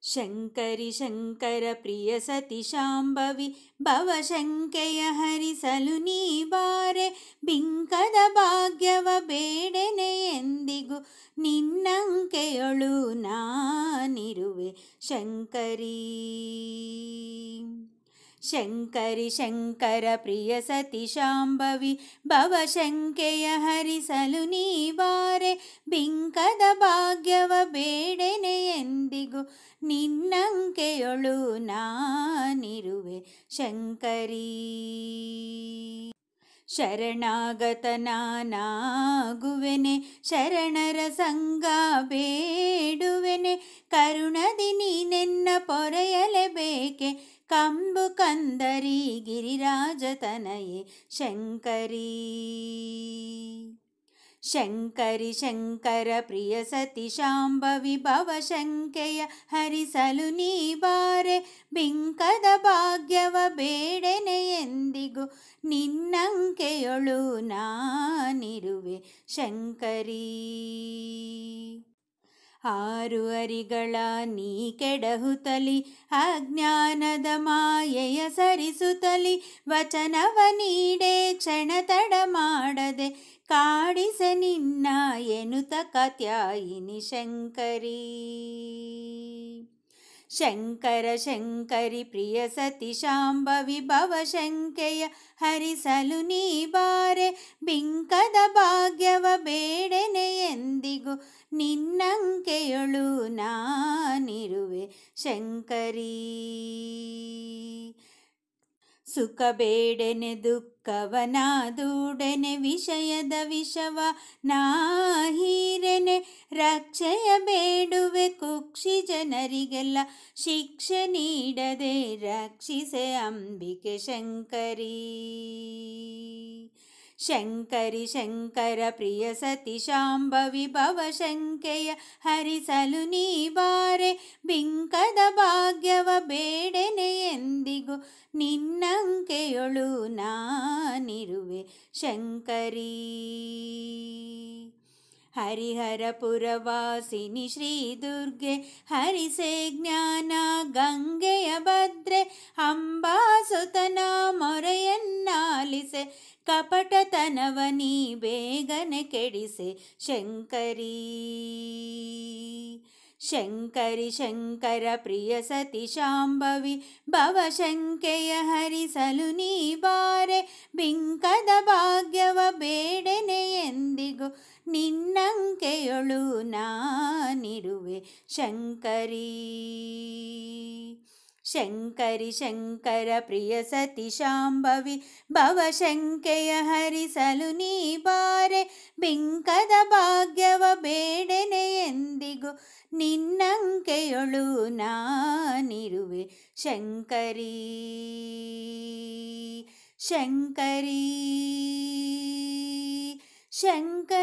ಶಂಕರಿ ಶಂಕರ ಪ್ರಿಯ ಸತಿ ಶಾಂಭವಿ ಭವಶಂಕೆಯ ಹರಿಸಲು ನೀ ಬಾರೆ. ಬಿಂಕದ ಭಾಗ್ಯವ ಬೇಡೆನೆ ಎಂದಿಗೂ ನಿನ್ನಂಕೆಯೊಳು ನಾನಿರುವೆ ಶಂಕರಿ. ಶಂಕರಿ ಶಂಕರ ಪ್ರಿಯ ಸತಿ ಶಾಂಭವಿ ಭವಶಂಕೆಯ ಹರಿಸಲು ನೀ ಬಾರೆ. ಬಿಂಕದ ಭಾಗ್ಯವ ಬೇಡೆನೆ ಎಂದಿಗೂ ನಿನ್ನಂಕೆಯೊಳು ನಾನಿರುವೆ ಶಂಕರಿ. ಶರಣಾಗತನಾಗುವೆನೆ ಶರಣರ ಸಂಗ ಬೇಡುವೆನೆ. ಕರುಣದಿ ನೀನೆನ್ನ ಪೊರೆಯಲೇಬೇಕೆ ಕಂಬು ಕಂದರಿ ಗಿರಿರಾಜತನಯೇ ಶಂಕರಿ. ಶಂಕರಿ ಶಂಕರ ಪ್ರಿಯ ಸತಿ ಶಾಂಭವಿ ಭವಶಂಕೆಯ ಹರಿಸಲು ನೀ ಬಾರೆ. ಬಿಂಕದ ಭಾಗ್ಯವ ಬೇಡೆನೆ ಎಂದಿಗೂ ನಿನ್ನಂಕೆಯೊಳು ನಾನಿರುವೆ ಶಂಕರಿ. ಆರು ಅರಿಗಳ ನೀ ಕೆಡಹುತ್ತಲಿ ಅಜ್ಞಾನದ ಮಾಯೆಯ ಸರಿಸುತ್ತಲಿ. ವಚನವ ನೀಡೆ ಕ್ಷಣ ತಡ ಮಾಡದೆ ಕಾಡಿಸೆ ನಿನ್ನ ಎನ್ನುತ್ತ ಕಾತ್ಯಾಯಿನಿ ಶಂಕರಿ. ಶಂಕರ ಶಂಕರಿ ಪ್ರಿಯ ಸತಿ ಶಾಂಭವಿ ಭವಶಂಕೆಯ ಹರಿಸಲು ನೀ ಬಾರೆ. ಬಿಂಕದ ಭಾಗ್ಯವ ಬೇಡೆನೆ ಎಂದಿಗೂ ನಿನ್ನಂಕೆಯೊಳು ನಾನಿರುವೆ ಶಂಕರಿ. ಸುಖ ಬೇಡೆನೆ ದುಃಖವನ ದೂಡೆನೆ ವಿಷಯದ ವಿಷವ ನಾ ಹೀರೆನೆ. ರಕ್ಷೆಯ ಬೇಡುವೆ ಕುಕ್ಷಿ ಜನರಿಗೆಲ್ಲ ಶಿಕ್ಷೆ ನೀಡದೆ ರಕ್ಷಿಸೆ ಅಂಬಿಕೆ ಶಂಕರಿ. ಶಂಕರಿ ಶಂಕರ ಪ್ರಿಯ ಸತಿ ಶಾಂಭವಿ ಭವಶಂಕೆಯ ಹರಿಸಲು ನೀ ಬಾರೆ. ಬಿಂಕದ ಭಾಗ್ಯವ ಬೇಡೆನೆ ಎಂದಿಗೂ ನಿನ್ನಂಕೆಯೊಳು ನಾನಿರುವೆ ಶಂಕರಿ. ಹರಿಹರಪುರವಾಸಿನಿ ಶ್ರೀ ದುರ್ಗೆ ಹರಿಸೆ ಜ್ಞಾನ ಗಂಗೆಯ ಭದ್ರೆ. ಅಂಬಾಸುತನ ಮೊರೆಯನ್ನಾಲಿಸೆ ಕಪಟತನವ ನೀ ಬೇಗನೆ ಕೆಡಿಸೆ ಶಂಕರಿ. ಶಂಕರಿ ಶಂಕರ ಪ್ರಿಯ ಸತಿ ಶಾಂಭವಿ ಭವಶಂಕೆಯ ಹರಿಸಲು ನೀ ಬಾರೆ. ಬಿಂಕದ ಭಾಗ್ಯವ ಬೇಡೆನೆ ಎಂದಿಗೂ ನಿನ್ನಂಕೆಯೊಳು ನಾನಿರುವೆ ಶಂಕರಿ. ಶಂಕರಿ ಶಂಕರ ಪ್ರಿಯ ಸತಿ ಶಾಂಭವಿ ಭವಶಂಕೆಯ ಹರಿಸಲು ನೀ ಬಾರೆ. ಬಿಂಕದ ಭಾಗ್ಯವ ಬೇಡೆನೆ ಎಂದಿಗೂ ನಿನ್ನಂಕೆಯೊಳು ನಾನಿರುವೆ ಶಂಕರಿ. ಶಂಕರಿ ಶಂಕರಿ.